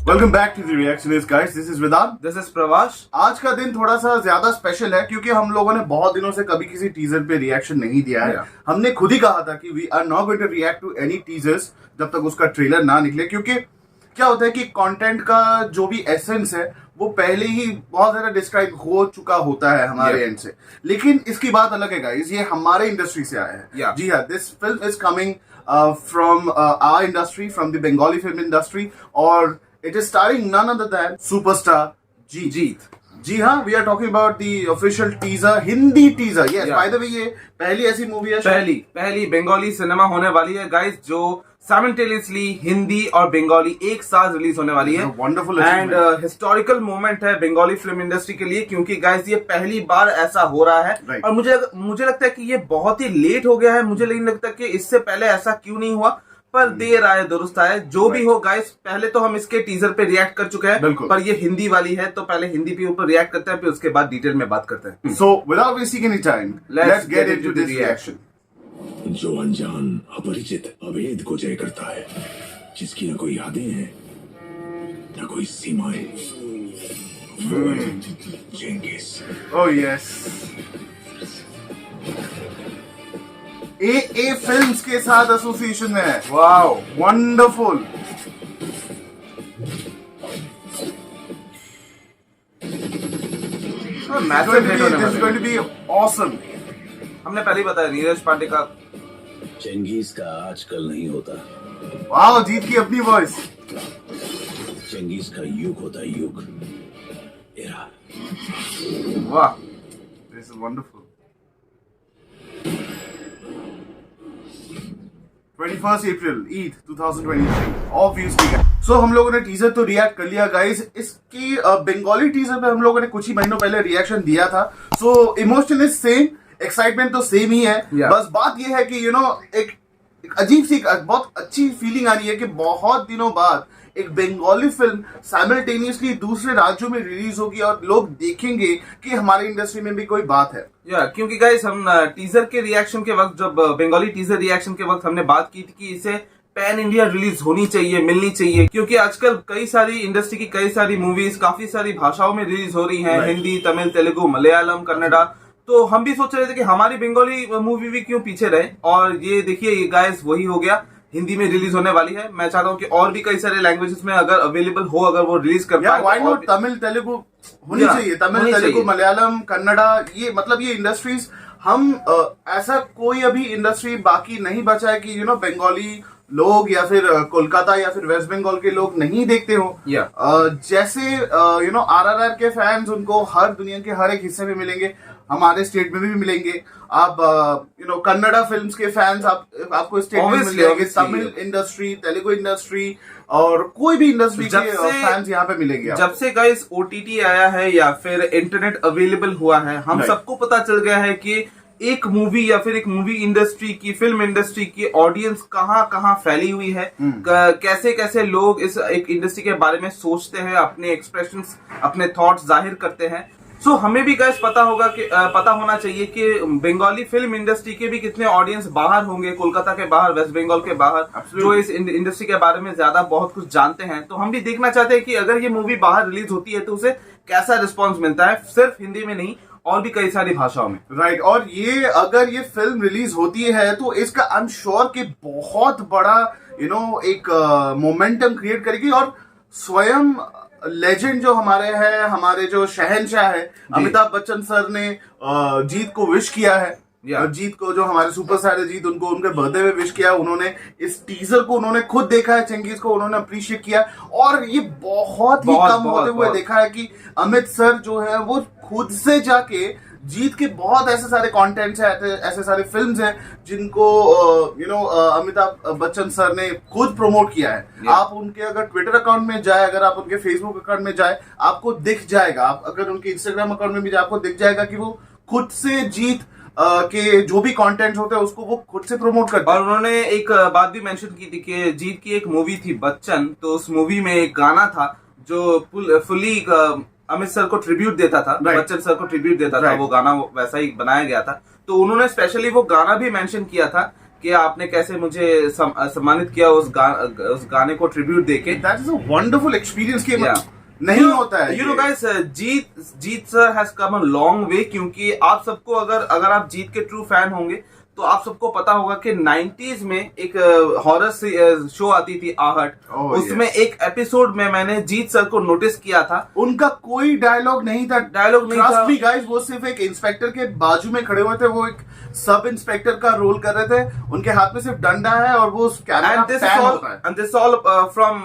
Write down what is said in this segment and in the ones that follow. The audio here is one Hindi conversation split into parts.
Welcome back to the reactionist guys, this is Vedant. This is Pravash. आज का दिन थोड़ा सा ज्यादा स्पेशल है क्योंकि हम लोगों ने बहुत दिनों से कभी किसी टीजर पे रिएक्शन नहीं दिया है। हमने खुद ही कहा था कि we are not going to react to any teasers जब तक उसका ट्रेलर ना निकले, क्योंकि क्या होता है कि कंटेंट का जो भी एसेंस है वो पहले ही बहुत ज्यादा डिस्क्राइब हो चुका होता है हमारे एंड से। लेकिन इसकी बात अलग है गाइस, ये हमारे इंडस्ट्री से आया है। जी हाँ, this film is coming from our industry, from the Bengali film industry, और it is starring none other than superstar Jeet. जी हाँ, we are talking about the official teaser, Hindi teaser. Yes, by the way, ये पहली ऐसी मूवी है, पहली बंगाली सिनेमा होने वाली है गाइस, जो साइमल्टेनियसली हिंदी और बंगाली एक साथ रिलीज होने वाली है। वंडरफुल एंड हिस्टोरिकल मोमेंट है बंगाली फिल्म इंडस्ट्री के लिए, क्योंकि गाइस ये पहली बार ऐसा हो रहा है। और मुझे लगता है कि ये बहुत ही लेट हो गया है। मुझे नहीं लगता कि इससे पहले ऐसा क्यों नहीं हुआ, पर देर आए दुरुस्त आए। जो भी हो गाइस, पहले तो हम इसके टीजर पे रिएक्ट कर चुके हैं, पर ये हिंदी वाली है तो पहले हिंदी पे ऊपर रिएक्ट करते हैं, फिर उसके बाद डिटेल में बात करते हैं। So without wasting any time, let's get into this reaction. जो अनजान अपरिचित अभेद को जय करता है, जिसकी न कोई यादें हैं न कोई सीमाएं, वो है चेंगिस। Oh yes. ए फिल्म्स के साथ एसोसिएशन में है। Wow, wonderful. This is going to be awesome. हमने पहले ही बताया, नीरज पांडे का। चेंगिस का आजकल नहीं होता। वाह, जीत की अपनी वॉइस। चेंगिस का युग होता है, युग, एरा। वाह, दिस इज वंडरफुल। 21 अप्रैल, ईद 2023, ऑब्वियसली। सो हम लोगों ने टीजर तो रिएक्ट कर लिया गाइस। इसकी बंगाली टीजर पे हम लोगों ने कुछ ही महीनों पहले रिएक्शन दिया था। सो इमोशन इज सेम, एक्साइटमेंट तो सेम ही है। बस बात ये है कि एक अजीब सी, बहुत अच्छी फीलिंग आ रही है कि बहुत दिनों बाद एक बंगाली फिल्म साइमल्टेनियसली दूसरे राज्यों में रिलीज होगी और लोग देखेंगे कि हमारी इंडस्ट्री में भी कोई बात है। क्योंकि गाइस हम टीजर के रिएक्शन के वक्त, जब बंगाली टीजर रिएक्शन के वक्त हमने बात की थी कि इसे पैन इंडिया रिलीज होनी चाहिए, मिलनी चाहिए, क्योंकि आजकल कई सारी इंडस्ट्री की कई सारी मूवीज काफी सारी भाषाओं में रिलीज हो रही हैं, हिंदी, तमिल, तेलुगु, मलयालम, कन्नड़ा। तो हम भी सोच रहे थे कि हमारी बंगाली मूवी भी क्यों पीछे रहे, और ये देखिए ये गाइस वही हो गया, हिंदी में रिलीज होने वाली है। मैं चाहता हूँ कि और भी कई सारे लैंग्वेजेस में अगर अवेलेबल हो, अगर वो रिलीज कर पाए, व्हाई नॉट तमिल, तेलुगु होनी चाहिए। तमिल, तेलुगु, मलयालम, कन्नड़ा, ये मतलब ये इंडस्ट्रीज हम ऐसा कोई अभी इंडस्ट्री बाकी नहीं बचा है कि बंगाली लोग या फिर कोलकाता या फिर वेस्ट बंगाल के लोग नहीं देखते हो। जैसे आरआरआर के फैंस उनको हर दुनिया के हर एक हिस्से में मिलेंगे, हमारे स्टेट में भी मिलेंगे। आप कन्नड़ा फिल्म्स के फैंस आपको स्टेट में मिलेंगे, तमिल इंडस्ट्री, तेलुगु इंडस्ट्री और कोई भी इंडस्ट्री के फैंस यहाँ पे मिलेंगे। जब से गाइस ओटीटी आया है या फिर इंटरनेट अवेलेबल हुआ है, हम सबको पता चल गया है कि एक मूवी या फिर एक मूवी इंडस्ट्री की, फिल्म इंडस्ट्री की ऑडियंस कहाँ कहाँ फैली हुई है, कैसे कैसे लोग इस एक इंडस्ट्री के बारे में सोचते हैं, अपने एक्सप्रेशंस, अपने थॉट्स जाहिर करते हैं। सो हमें भी गाइस पता होना चाहिए कि बंगाली फिल्म इंडस्ट्री के भी कितने ऑडियंस बाहर होंगे, कोलकाता के बाहर, वेस्ट बंगाल के बाहर, जो इस इंडस्ट्री के बारे में ज्यादा बहुत कुछ जानते हैं। तो हम भी देखना चाहते हैं कि अगर ये मूवी बाहर रिलीज होती है तो उसे कैसा रिस्पॉन्स मिलता है, सिर्फ हिंदी में नहीं और भी कई सारी भाषाओं में। राइट। और ये अगर ये फिल्म रिलीज होती है तो इसका आई एम श्योर कि बहुत बड़ा एक मोमेंटम क्रिएट करेगी, और स्वयं लेजेंड जो हमारे जो शहंशाह है अमिताभ बच्चन सर ने जीत को विश किया है। जीत को, जो हमारे सुपरस्टार है जीत, उनको उनके बर्थडे में विश किया। उन्होंने इस टीजर को उन्होंने खुद देखा है, चेंगिस को उन्होंने अप्रिशिएट किया, और ये बहुत ही कम होते हुए देखा है कि अमित सर जो है वो खुद से जाके जीत के बहुत ऐसे सारे कंटेंट्स हैं, ऐसे सारे फिल्म्स हैं जिनको अमिताभ बच्चन सर ने खुद प्रमोट किया है। आप उनके अगर ट्विटर अकाउंट में जाए, अगर आप उनके फेसबुक अकाउंट में जाए, आपको दिख जाएगा। आप अगर उनके इंस्टाग्राम अकाउंट में भी जाए, आपको दिख जाएगा कि वो खुद से जीत के जो भी कंटेंट होते हैं उसको वो खुद से प्रमोट करते हैं। और उन्होंने एक बात भी मेंशन की थी कि जीत की एक मूवी थी बच्चन, तो उस मूवी में एक गाना था जो फुली अमित सर को ट्रिब्यूट देता था, बच्चन सर को ट्रिब्यूट देता था, वो गाना वैसा ही बनाया गया था। तो उन्होंने स्पेशली वो गाना भी मेंशन किया था कि आपने कैसे मुझे सम्मानित किया उस गाने को ट्रिब्यूट देके। That is a wonderful experience के Yeah. नहीं होता है you know guys, Jeet sir has come a long way, क्योंकि आप सबको अगर आप जीत के ट्रू फैन होंगे तो आप सबको पता होगा कि 90s में एक हॉरर शो आती थी आहट। Oh, उसमें yes. एक एपिसोड में मैंने जीत सर को नोटिस किया था। उनका कोई डायलॉग नहीं था। डायलॉग नहीं था। मी गाइस, वो सिर्फ एक इंस्पेक्टर के बाजू में खड़े हुए थे, वो एक सब इंस्पेक्टर का रोल कर रहे थे, उनके हाथ में सिर्फ डंडा है और वो camera And this pan is all, होता है। and this is all from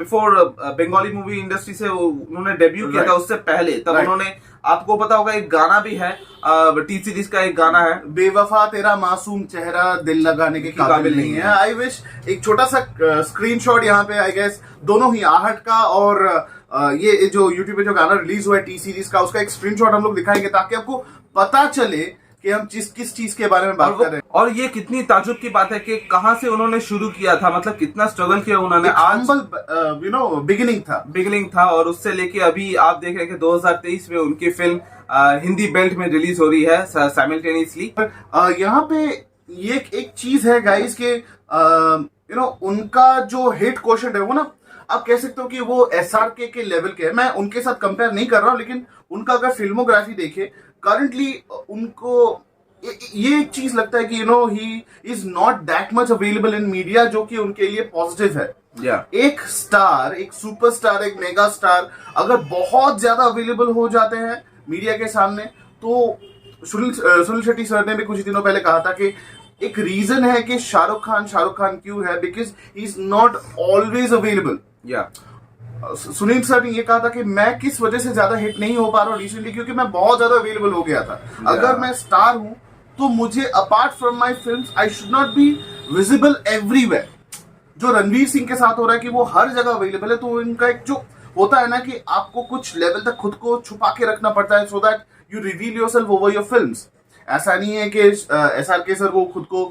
before Bengali movie industry से उन्होंने डेब्यू किया था, Right. उससे पहले तब Right. उन्होंने, आपको पता होगा एक गाना भी है, टी सीरीज का एक गाना है, बेवफा तेरा मासूम चेहरा दिल लगाने के काबिल नहीं है। आई विश एक छोटा सा स्क्रीनशॉट यहाँ पे, आई गेस दोनों ही आहट का और ये जो यूट्यूब पे जो गाना रिलीज हुआ है टी सीरीज का, उसका एक स्क्रीनशॉट हम लोग दिखाएंगे ताकि आपको पता चले कि हम किस चीज के बारे में बात कर रहे हैं। और ये कितनी ताजुब की बात है कि कहां से उन्होंने शुरू किया था, मतलब कितना स्ट्रगल किया उन्होंने। आज बिगिनिंग था। बिगिनिंग था और उससे लेके अभी आप देख रहे हैं कि 2023 में उनकी फिल्म हिंदी बेल्ट में रिलीज हो रही है साइमल्टेनियसली। यहाँ पे ये एक चीज है गाइस के उनका जो हिट क्वोशंट है वो ना, आप कह सकते हो कि वो एसआरके के लेवल के है। मैं उनके साथ कंपेयर नहीं कर रहा हूं, लेकिन उनका अगर फिल्मोग्राफी देखे करंटली, उनको ये एक चीज लगता है कि he is not that much available in media, जो कि उनके लिए पॉजिटिव है। एक स्टार, एक सुपरस्टार, एक मेगा स्टार अगर बहुत ज्यादा अवेलेबल हो जाते हैं मीडिया के सामने, तो सुनील शेट्टी सर ने भी कुछ दिनों पहले कहा था कि एक रीजन है कि शाहरुख खान क्यों है, because he is not always available. Sunil sir ने ये कहा था कि मैं किस वजह से ज्यादा हिट नहीं हो पा रहा हूँ रिसेंटली, क्योंकि मैं बहुत ज्यादा अवेलेबल हो गया था। अगर मैं स्टार हूं तो मुझे apart from my films I should not be visible everywhere. जो रणवीर सिंह के साथ हो रहा है कि वो हर जगह अवेलेबल है, तो इनका एक जो होता है ना कि आपको कुछ लेवल तक खुद को छुपा के रखना पड़ता है, so that you reveal yourself over your films. ऐसा नहीं है कि एसआरके सर वो खुद को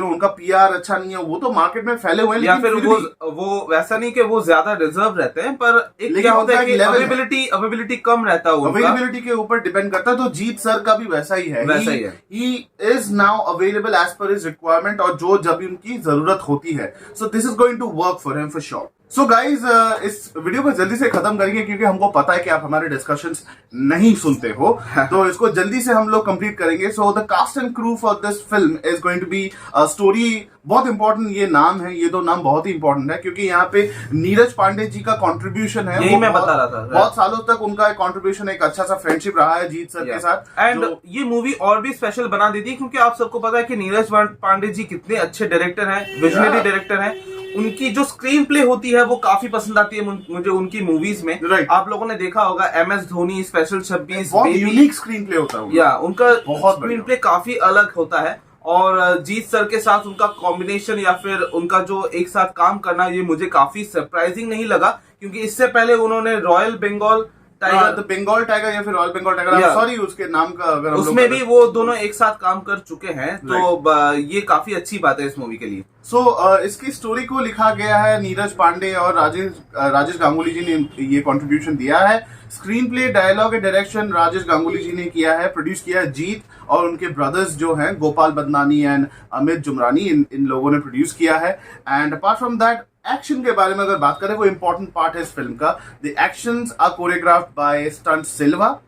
उनका पीआर अच्छा नहीं है, वो तो मार्केट में फैले हुए हैं, या फिर वो वैसा नहीं कि वो ज्यादा रिजर्व रहते हैं, पर एक क्या होता है कि अवेलेबिलिटी कम रहता है उनका, अवेलेबिलिटी के ऊपर डिपेंड करता है। तो जीत सर का भी वैसा ही है, he is now available as per his requirement, और जो जब उनकी जरूरत होती है, so this is going to work for him for sure. So guys, इस वीडियो को जल्दी से खत्म करेंगे क्योंकि हमको पता है कि आप हमारे डिस्कशंस नहीं सुनते हो, तो इसको जल्दी से हम लोग कंप्लीट करेंगे। So the cast and crew for this film is going to be story. बहुत इंपॉर्टेंट ये नाम है, ये दो नाम बहुत ही इंपॉर्टेंट है, क्योंकि यहाँ पे नीरज पांडे जी का कंट्रीब्यूशन है। यही मैं बता रहा था, बहुत सालों तक उनका कंट्रीब्यूशन, एक अच्छा सा फ्रेंडशिप रहा है जीत सर के साथ। एंड ये मूवी और भी स्पेशल बना देती है, क्योंकि आप सबको पता है कि नीरज पांडे जी कितने अच्छे डायरेक्टर हैं, विजनरी डायरेक्टर हैं। उनकी जो स्क्रीन प्ले होती है वो काफी पसंद आती है मुझे उनकी मूवीज में। आप लोगों ने देखा होगा MS धोनी, स्पेशल 26, बहुत यूनिक स्क्रीन प्ले होता है या उनका बहुत स्क्रीन प्ले काफी अलग होता है। और जीत सर के साथ उनका कॉम्बिनेशन या फिर उनका जो एक साथ काम करना, ये मुझे काफी सरप्राइजिंग नहीं लगा, क्योंकि इससे पहले उन्होंने royal Bengal tiger, Bengal tiger या फिर रॉयल बंगाल टाइगर, सॉरी उसके नाम का अगर उसमें भी वो दोनों एक साथ काम कर चुके हैं, तो ये काफी अच्छी बात है इस मूवी के लिए। सो इसकी स्टोरी को लिखा गया है नीरज पांडे और राजेश गांगुली जी ने ये कंट्रीब्यूशन दिया है। Screenplay, dialogue and direction Rajesh Ganguly ji ने किया है। प्रोड्यूस किया है जीत और उनके ब्रदर्स जो हैं गोपाल बदनानी एंड अमित जुमरानी, इन लोगों ने प्रोड्यूस किया है। And apart from that, action के बारे में अगर बात करें, वो इंपॉर्टेंट पार्ट है इस फिल्म का। The actions are choreographed by stunt Silva,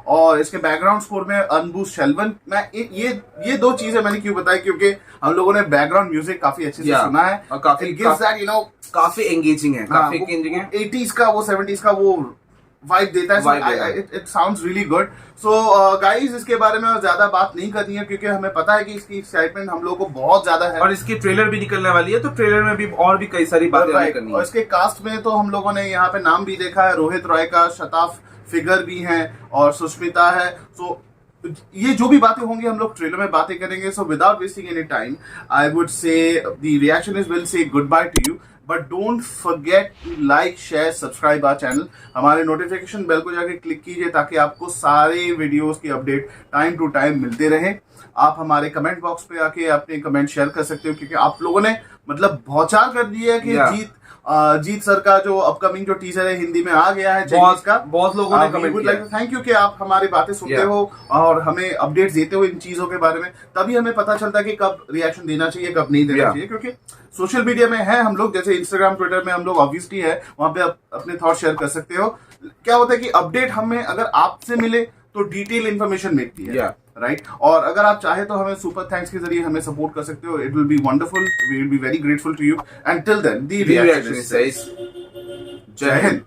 और इसके बैकग्राउंड स्कोर में अनबू शेल्वन। मैं ये दो चीजें मैंने क्यों बताई, क्योंकि हम लोगों ने बैकग्राउंड म्यूजिक काफी अच्छे से सुना है और काफी काफी एंगेजिंग है, काफी एंगेजिंग है। 80s का वो 70s का वो वाइब देता है। It sounds really good. So guys, इसके बारे में ज्यादा बात नहीं करनी है, क्योंकि हमें पता है कि इसकी एक्साइटमेंट हम लोगों को बहुत ज्यादा है, और इसकी ट्रेलर भी निकलने वाली है, तो ट्रेलर में भी और भी कई सारी बातें करनी है। और इसके कास्ट में तो हम लोगों ने यहाँ पे नाम भी देखा है, रोहित रॉय का, शताफ फिगर भी हैं और सुष्मिता है। सो ये जो भी बातें होंगी हम लोग ट्रेलर में बातें करेंगे। So without wasting any time, I would say the reaction is will say good bye to you, but don't forget to like, share, subscribe our channel. हमारे नोटिफिकेशन बेल को जाके क्लिक कीजिए ताकि आपको सारे वीडियोस की अपडेट टाइम टू टाइम मिलते रहे। आप हमारे कमेंट बॉक्स पे आके अपने कमेंट शेयर कर सकते हो, क्योंकि आप लोगों ने मतलब भौचार कर दिया है कि जीत जीत सर का जो अपकमिंग जो टीजर है हिंदी में आ गया है बहुत का बहुत लोगों ने कमेंट किया। थैंक यू कि आप हमारी बातें सुनते Yeah. हो और हमें अपडेट्स देते हो इन चीजों के बारे में, तभी हमें पता चलता है कि कब रिएक्शन देना चाहिए कब नहीं देना Yeah. चाहिए, क्योंकि सोशल मीडिया में है हम लोग, जैसे इंस्टाग्राम ट्विटर में हम लोग ऑब्वियसली है, वहां पे आप अपने थॉट शेयर कर सकते हो। क्या होता है कि अपडेट हमें अगर आपसे मिले तो डिटेल इंफॉर्मेशन मिलती है, Yeah. राइट। और अगर आप चाहे तो हमें सुपर थैंक्स के जरिए हमें सपोर्ट कर सकते हो। It will be wonderful, we will be very grateful to you and till then the The reaction reaction says जय हिंद।